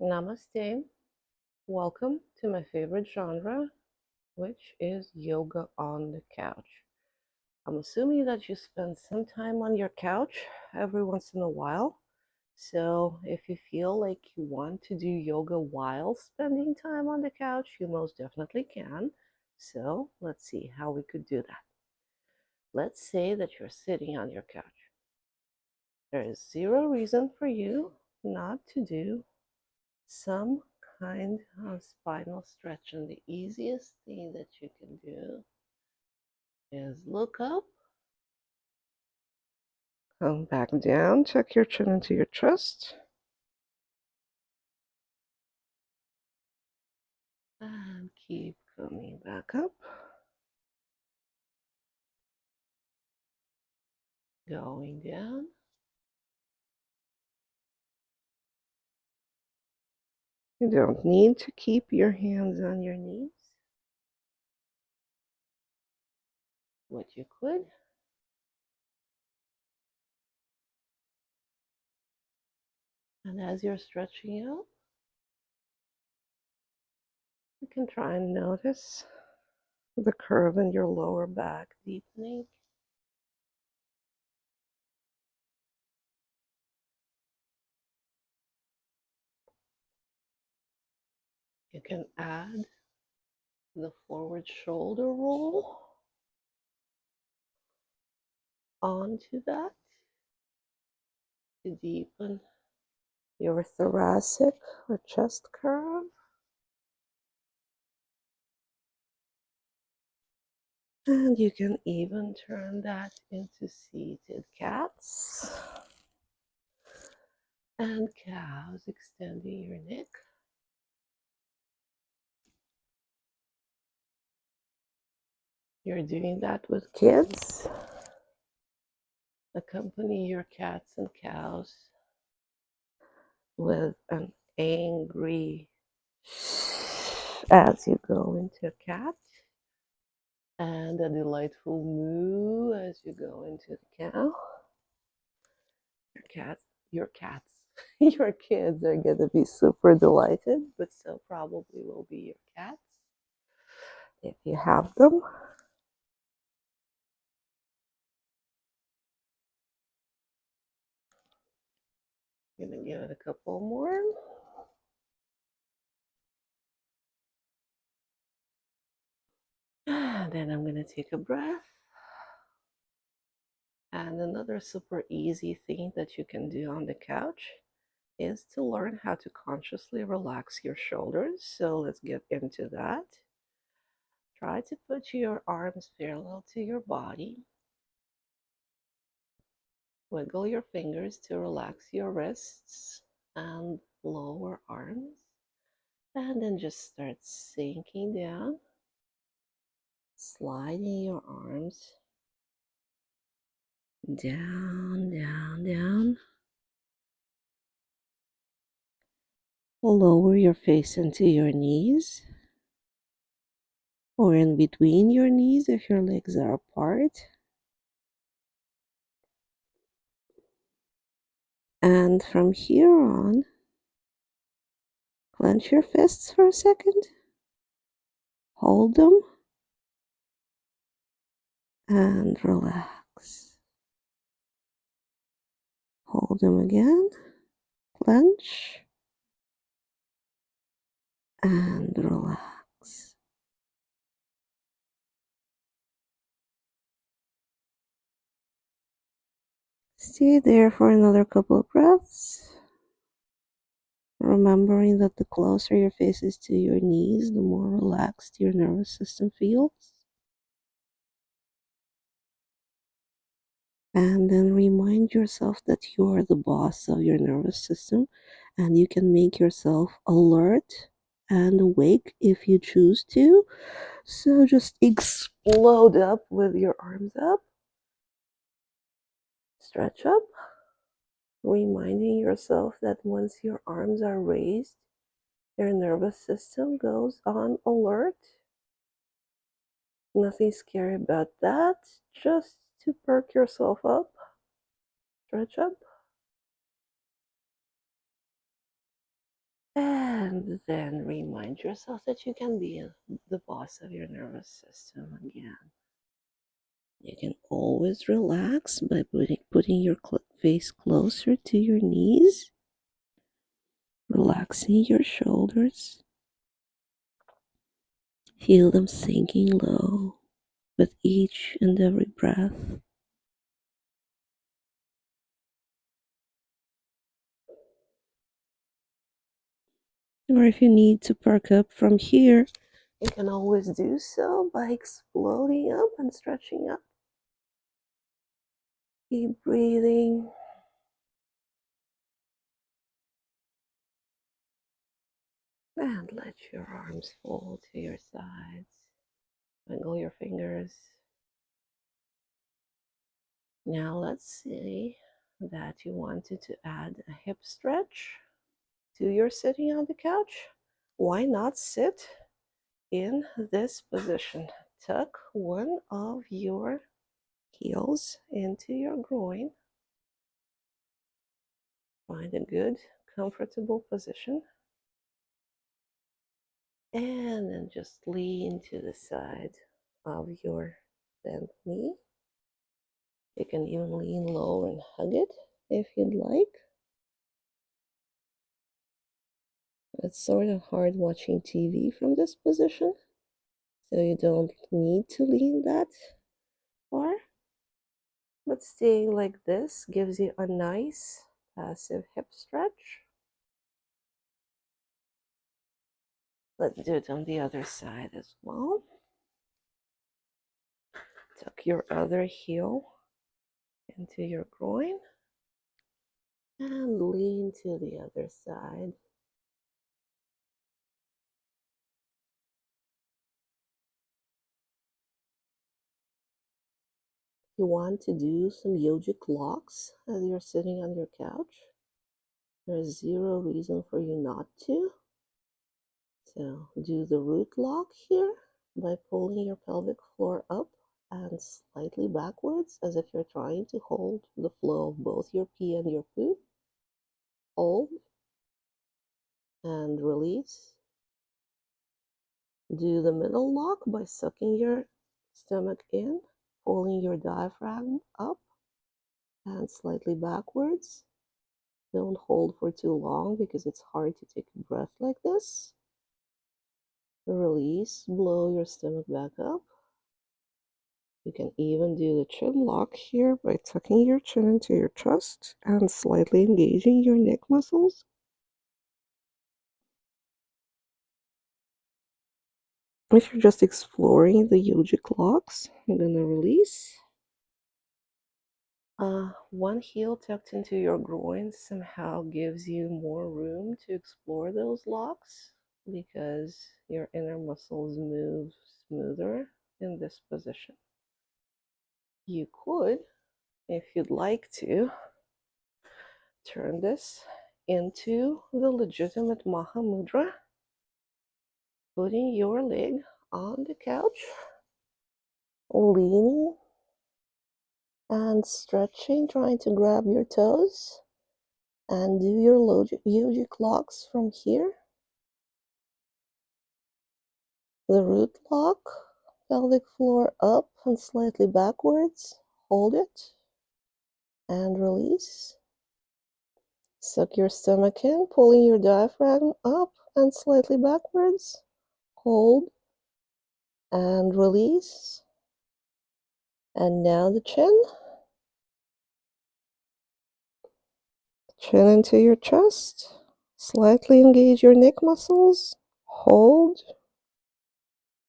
Namaste. Welcome to my favorite genre, which is yoga on the couch. I'm assuming that you spend some time on your couch every once in a while. So, if you feel like you want to do yoga while spending time on the couch, you most definitely can. So, let's see how we could do that. Let's say that you're sitting on your couch. There is zero reason for you not to do some kind of spinal stretch, and the easiest thing that you can do is look up, come back down, tuck your chin into your chest, and keep coming back up, going down. You don't need to keep your hands on your knees. What you could, and as you're stretching out, you can try and notice the curve in your lower back deepening. You can add the forward shoulder roll onto that to deepen your thoracic or chest curve. And you can even turn that into seated cats and cows, extending your neck. You're doing that with kids. Accompany your cats and cows with an angry as you go into cat, and a delightful moo as you go into the cow. Your cats, your kids are going to be super delighted, but so probably will be your cats if you have them. I'm going to give it a couple more. And then I'm going to take a breath. And another super easy thing that you can do on the couch is to learn how to consciously relax your shoulders. So let's get into that. Try to put your arms parallel to your body. Wiggle your fingers to relax your wrists and lower arms. And then just start sinking down, sliding your arms down, down, down. Lower your face into your knees or in between your knees if your legs are apart. And from here on, clench your fists for a second, hold them, and relax. Hold them again, clench, and relax. Stay there for another couple of breaths, remembering that the closer your face is to your knees, the more relaxed your nervous system feels. And then remind yourself that you are the boss of your nervous system and you can make yourself alert and awake if you choose to. So just explode up with your arms up, stretch up, reminding yourself that once your arms are raised, your nervous system goes on alert. Nothing scary about that, just to perk yourself up, stretch up, And then remind yourself that you can be the boss of your nervous system again. You can always relax by putting your face closer to your knees, relaxing your shoulders. Feel them sinking low with each and every breath. Or if you need to perk up from here, you can always do so by exploding up and stretching up. Keep breathing. And let your arms fall to your sides. Wiggle your fingers. Now let's say that you wanted to add a hip stretch to your sitting on the couch. Why not sit in this position? Tuck one of your heels into your groin. Find a good, comfortable position. And then just lean to the side of your bent knee. You can even lean low and hug it if you'd like. It's sort of hard watching TV from this position, so you don't need to lean that far. But staying like this gives you a nice passive hip stretch. Let's do it on the other side as well. Tuck your other heel into your groin and lean to the other side. You want to do some yogic locks as you're sitting on your couch. There's zero reason for you not to. So do the root lock here by pulling your pelvic floor up and slightly backwards as if you're trying to hold the flow of both your pee and your poo. Hold and release. Do the middle lock by sucking your stomach in, pulling your diaphragm up and slightly backwards. Don't hold for too long because it's hard to take a breath like this. Release, blow your stomach back up. You can even do the chin lock here by tucking your chin into your chest and slightly engaging your neck muscles. If you're just exploring the yogic locks, I'm going to release. One heel tucked into your groin somehow gives you more room to explore those locks because your inner muscles move smoother in this position. You could, if you'd like to, turn this into the legitimate Maha Mudra, putting your leg on the couch, leaning and stretching, trying to grab your toes and do your yogic locks from here. The root lock, pelvic floor up and slightly backwards. Hold it and release. Suck your stomach in, pulling your diaphragm up and slightly backwards. Hold and release. And now the chin. Chin into your chest. Slightly engage your neck muscles. Hold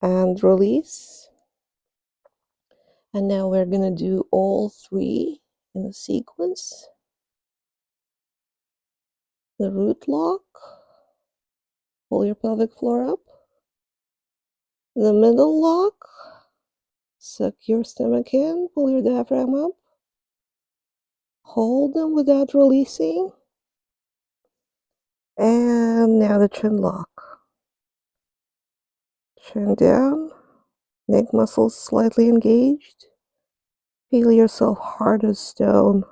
and release. And now we're going to do all three in a sequence. The root lock. Pull your pelvic floor up. The middle lock. Suck your stomach in. Pull your diaphragm up. Hold them without releasing. And now the chin lock. Chin down. Neck muscles slightly engaged. Feel yourself hard as stone.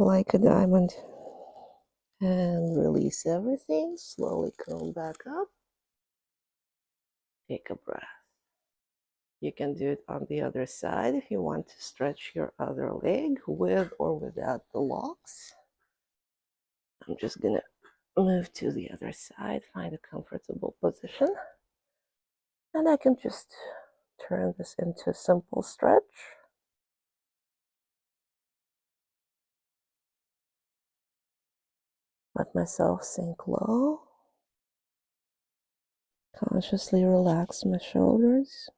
like a diamond. And release everything. Slowly come back up. Take a breath. You can do it on the other side if you want to stretch your other leg with or without the locks. I'm just gonna move to the other side, find a comfortable position. And I can just turn this into a simple stretch. Let myself sink low. Consciously relax my shoulders.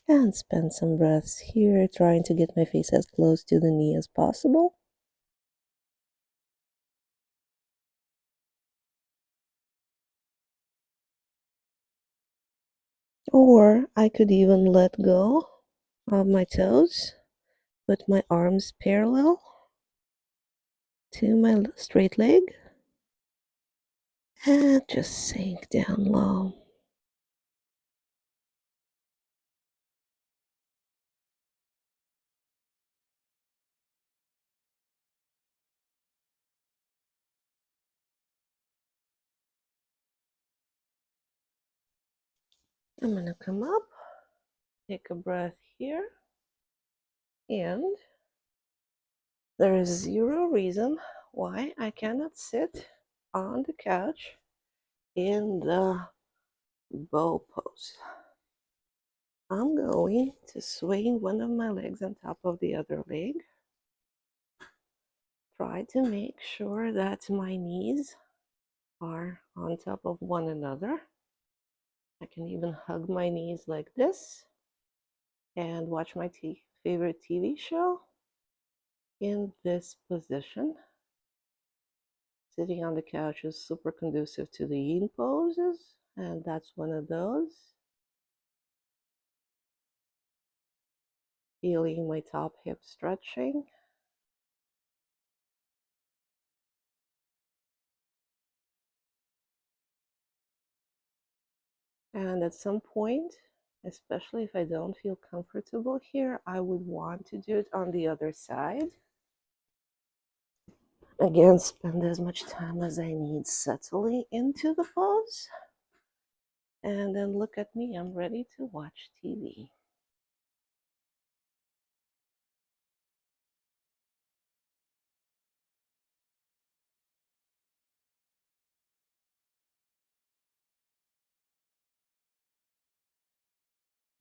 And spend some breaths here, trying to get my face as close to the knee as possible. Or I could even let go of my toes, put my arms parallel to my straight leg, and just sink down low. I'm gonna come up, take a breath here, and there is zero reason why I cannot sit on the couch in the bow pose. I'm going to swing one of my legs on top of the other leg. Try to make sure that my knees are on top of one another. I can even hug my knees like this and watch my favorite TV show in this position. Sitting on the couch is super conducive to the yin poses, and that's one of those. Feeling my top hip stretching. And at some point, especially if I don't feel comfortable here, I would want to do it on the other side. Again, spend as much time as I need settling into the pose. And then look at me, I'm ready to watch TV.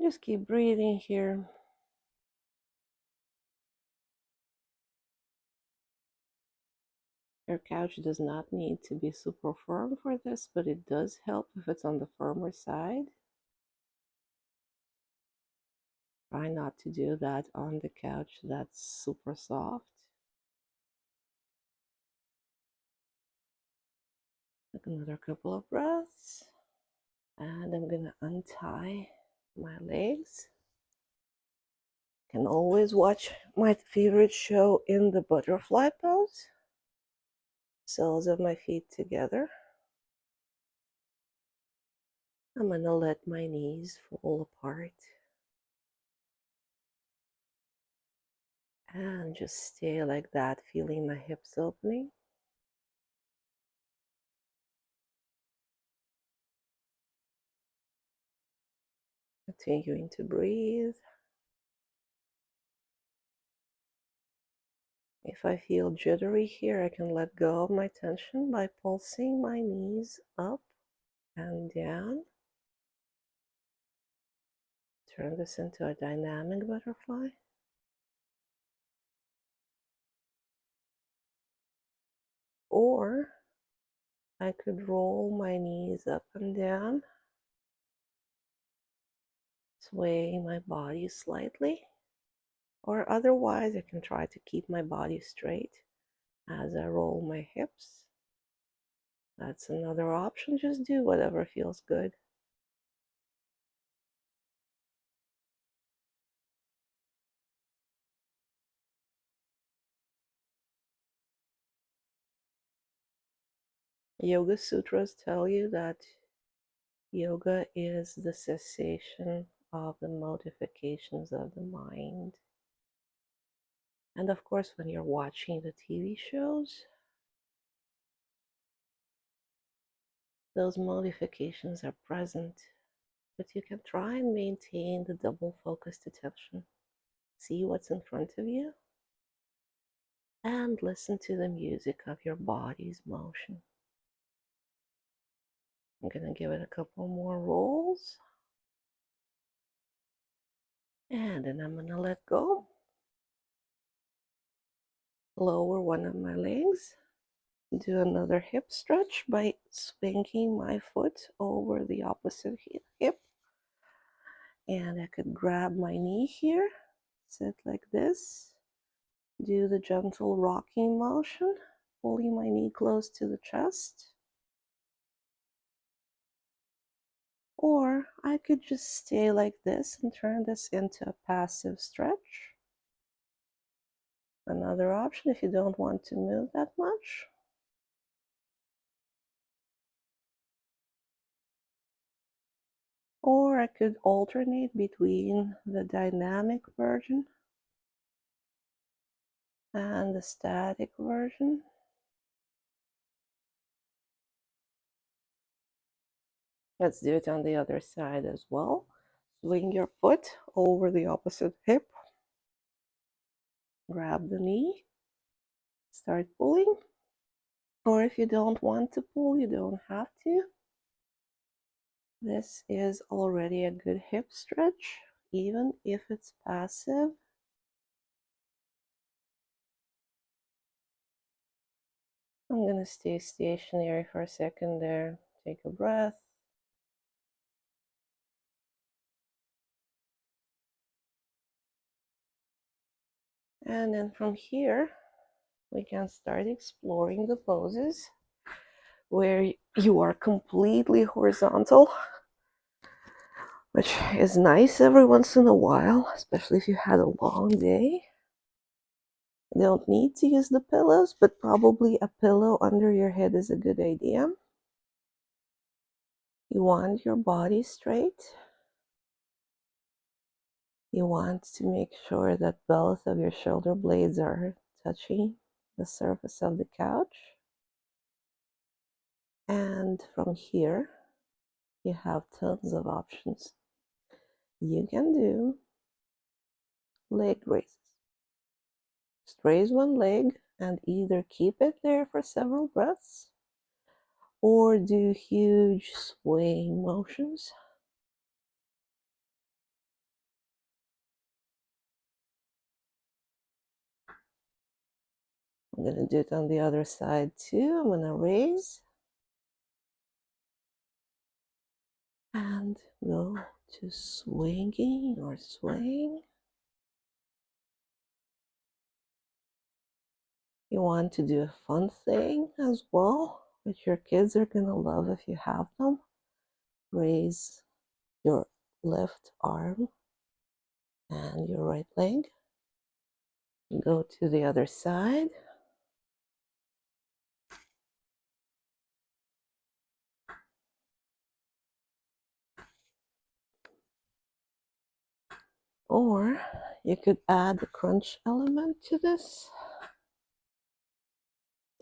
Just keep breathing here. Your couch does not need to be super firm for this, but it does help if it's on the firmer side. Try not to do that on the couch that's super soft. Take another couple of breaths. And I'm gonna untie my legs. Can always watch my favorite show in the butterfly pose. Soles of my feet together. I'm gonna let my knees fall apart. And just stay like that, feeling my hips opening. Continuing to breathe. If I feel jittery here, I can let go of my tension by pulsing my knees up and down. Turn this into a dynamic butterfly. Or I could roll my knees up and down, sway my body slightly, or otherwise I can try to keep my body straight as I roll my hips. That's another option. Just do whatever feels good. Yoga Sutras tell you that Yoga is the cessation of the modifications of the mind. And of course, when you're watching the TV shows, those modifications are present, but you can try and maintain the double focused attention. See what's in front of you and listen to the music of your body's motion. I'm going to give it a couple more rolls. And then I'm going to let go. Lower one of my legs. Do another hip stretch by swinging my foot over the opposite hip. And I could grab my knee here, sit like this, do the gentle rocking motion, pulling my knee close to the chest. Or I could just stay like this and turn this into a passive stretch. Another option if you don't want to move that much. Or I could alternate between the dynamic version and the static version. Let's do it on the other side as well. Swing your foot over the opposite hip. Grab the knee. Start pulling. Or if you don't want to pull, you don't have to. This is already a good hip stretch, even if it's passive. I'm going to stay stationary for a second there. Take a breath. And then from here, we can start exploring the poses where you are completely horizontal, which is nice every once in a while, especially if you had a long day. You don't need to use the pillows, but probably a pillow under your head is a good idea. You want your body straight. You want to make sure that both of your shoulder blades are touching the surface of the couch. And from here, you have tons of options. You can do leg raises. Just raise one leg and either keep it there for several breaths or do huge swaying motions. I'm going to do it on the other side too. I'm going to raise and go to swinging or swaying. You want to do a fun thing as well, which your kids are going to love if you have them. Raise your left arm and your right leg. Go to the other side. Or you could add the crunch element to this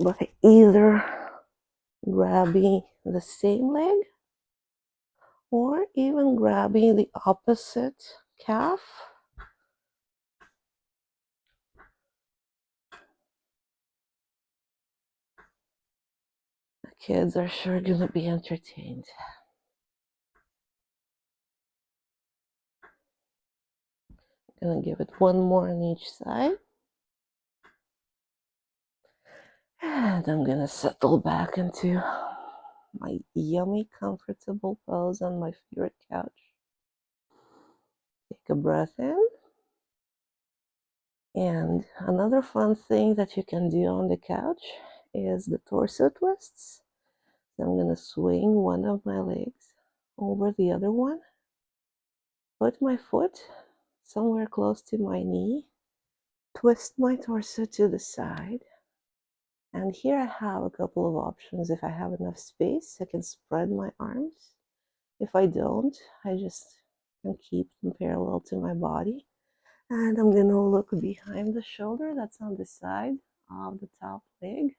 by either grabbing the same leg or even grabbing the opposite calf. The kids are sure going to be entertained. I'm going to give it one more on each side. And I'm going to settle back into my yummy, comfortable pose on my favorite couch. Take a breath in. And another fun thing that you can do on the couch is the torso twists. So I'm going to swing one of my legs over the other one. Put my foot somewhere close to my knee. Twist my torso to the side. And here I have a couple of options. If I have enough space, I can spread my arms If I don't, I just can keep them parallel to my body. And I'm gonna look behind the shoulder that's on the side of the top leg.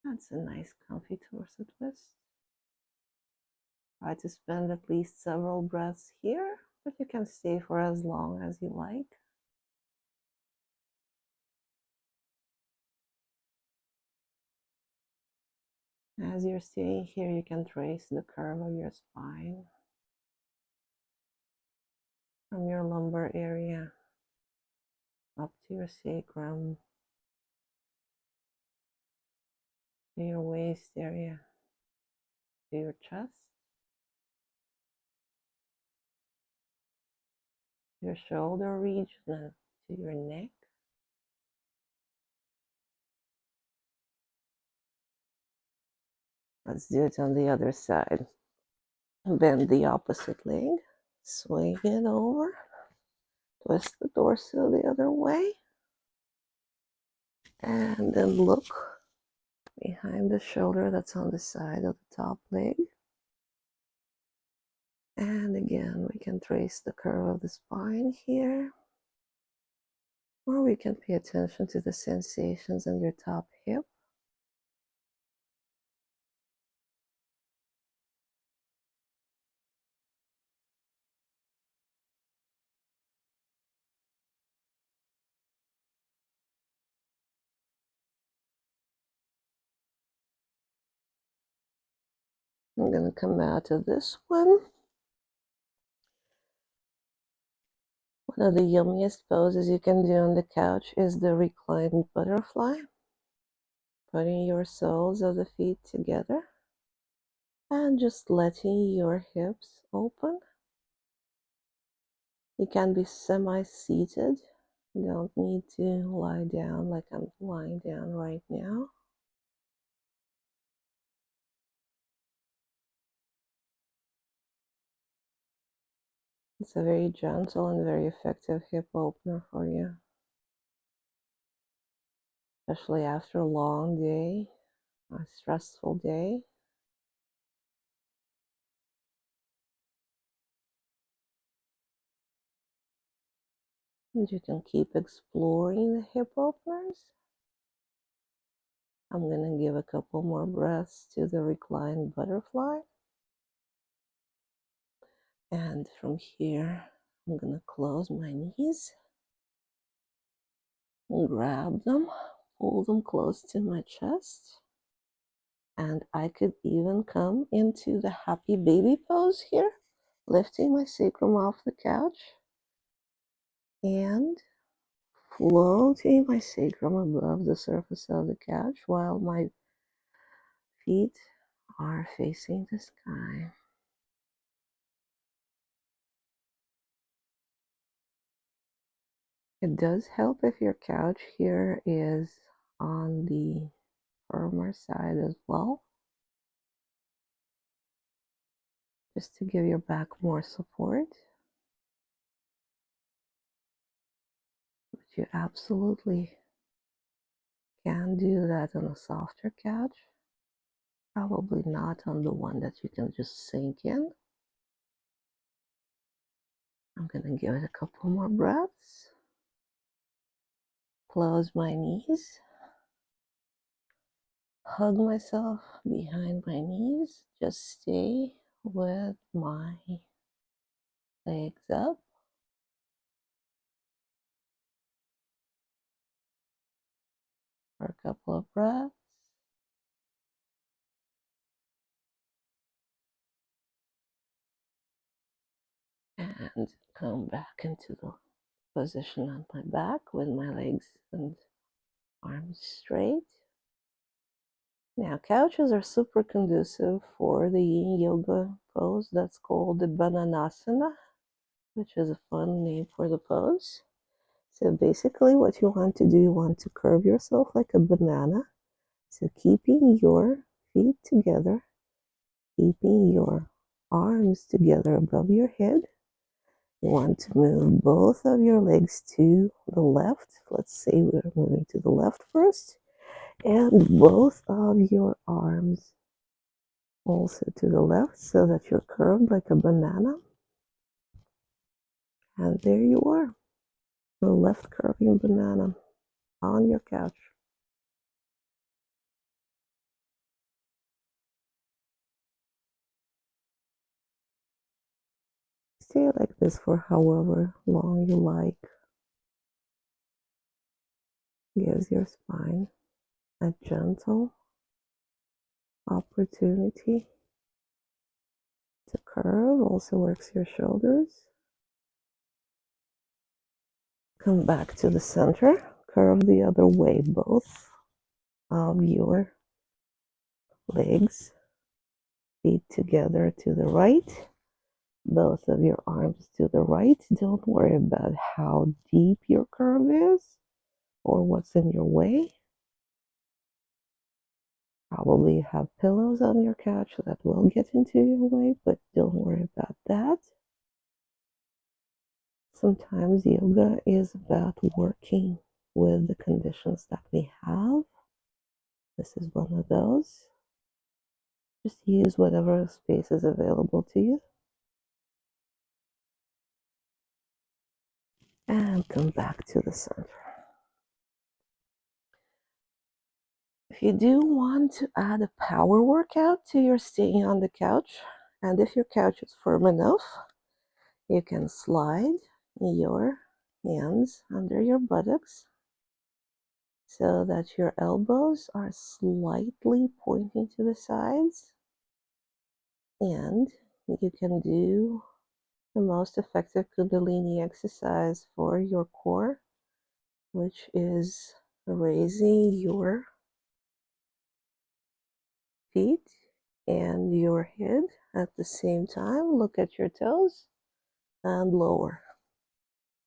That's a nice comfy torso twist. Try to spend at least several breaths here, but you can stay for as long as you like. As you're staying here, you can trace the curve of your spine from your lumbar area up to your sacrum, to your waist area, to your chest, your shoulder region, and to your neck. Let's do it on the other side. Bend the opposite leg, swing it over, twist the torso the other way, and then look behind the shoulder that's on the side of the top leg. And again, we can trace the curve of the spine here, or we can pay attention to the sensations in your top hip. I'm going to come out of this one. One of the yummiest poses you can do on the couch is the reclined butterfly. Putting your soles of the feet together and just letting your hips open. You can be semi-seated. You don't need to lie down like I'm lying down right now. It's a very gentle and very effective hip opener for you, especially after a long day, a stressful day. And you can keep exploring the hip openers. I'm going to give a couple more breaths to the reclined butterfly. And from here, I'm going to close my knees, grab them, pull them close to my chest. And I could even come into the happy baby pose here, lifting my sacrum off the couch and floating my sacrum above the surface of the couch while my feet are facing the sky. It does help if your couch here is on the firmer side as well, just to give your back more support. But you absolutely can do that on a softer couch. Probably not on the one that you can just sink in. I'm going to give it a couple more breaths. Close my knees. Hug myself behind my knees. Just stay with my legs up. For a couple of breaths. And come back into the position on my back with my legs and arms straight. Now, couches are super conducive for the yin yoga pose that's called the Bananasana, which is a fun name for the pose. So basically what you want to do, you want to curve yourself like a banana. So keeping your feet together, keeping your arms together above your head. You want to move both of your legs to the left. Let's say we're moving to the left first. And both of your arms Also to the left so that you're curved like a banana. And there you are, a left curving banana on your couch. Stay like this for however long you like. Gives your spine a gentle opportunity to curve. Also works your shoulders. Come back to the center. Curve the other way, both of your legs. Feet together to the right. Both of your arms to the right. Don't worry about how deep your curve is or what's in your way. Probably have pillows on your couch that will get into your way, but don't worry about that. Sometimes yoga is about working with the conditions that we have. This is one of those. Just use whatever space is available to you. And come back to the center. If you do want to add a power workout to your staying on the couch, and if your couch is firm enough, you can slide your hands under your buttocks so that your elbows are slightly pointing to the sides, and you can do the most effective Kundalini exercise for your core, which is raising your feet and your head at the same time. Look at your toes and lower.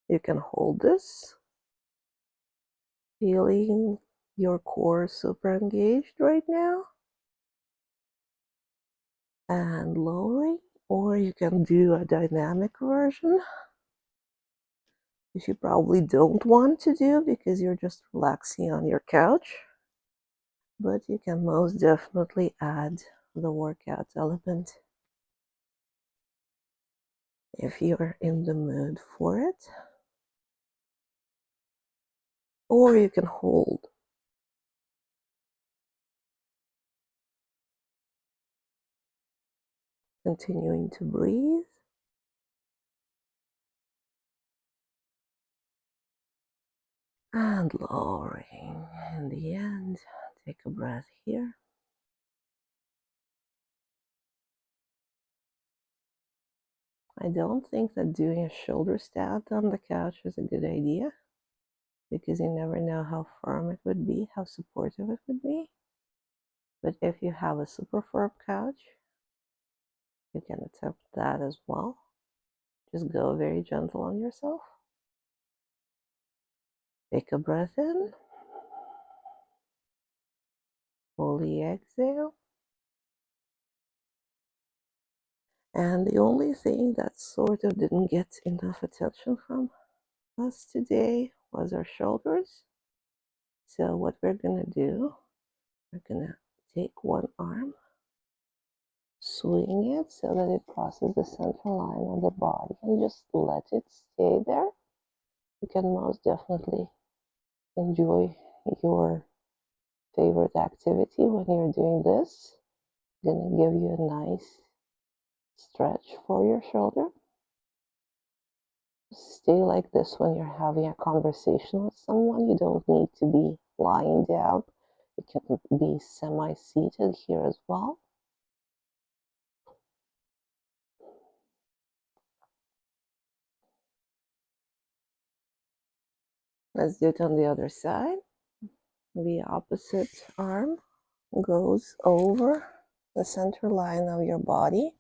You can hold this, feeling your core super engaged right now, and lowering, or you can do a dynamic version, which you probably don't want to do because you're just relaxing on your couch, but you can most definitely add the workout element if you're in the mood for it. Or you can hold. Continuing to breathe. And lowering. In the end, take a breath here. I don't think that doing a shoulder stand on the couch is a good idea because you never know how firm it would be, how supportive it would be. But if you have a super firm couch, you can attempt that as well. Just go very gentle on yourself. Take a breath in. Fully exhale. And the only thing that sort of didn't get enough attention from us today was our shoulders. So what we're gonna do, we're gonna take one arm, swing it so that it crosses the central line of the body and just let it stay there. You can most definitely enjoy your favorite activity when you're doing this. Gonna give you a nice stretch for your shoulder. Stay like this when you're having a conversation with someone. You don't need to be lying down. You can be semi-seated here as well. Let's do it on the other side. The opposite arm goes over the center line of your body.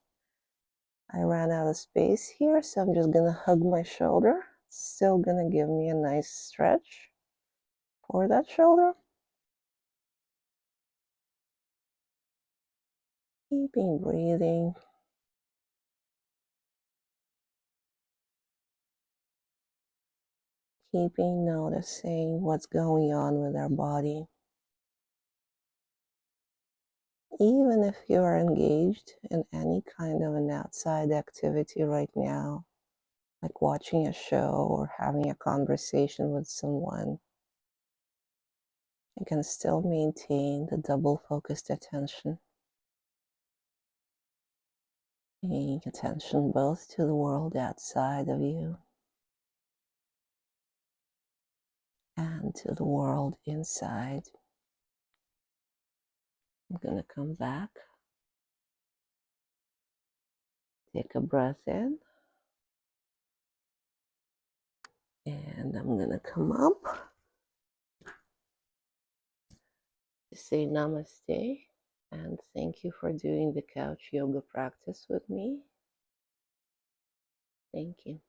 I ran out of space here, so I'm just gonna hug my shoulder. Still gonna give me a nice stretch for that shoulder. Keeping breathing. Keeping noticing what's going on with our body. even if you are engaged in any kind of an outside activity right now, like watching a show or having a conversation with someone, you can still maintain the double focused attention, paying attention both to the world outside of you and to the world inside. I'm going to come back, take a breath in, and I'm going to come up to say namaste and thank you for doing the couch yoga practice with me. Thank you.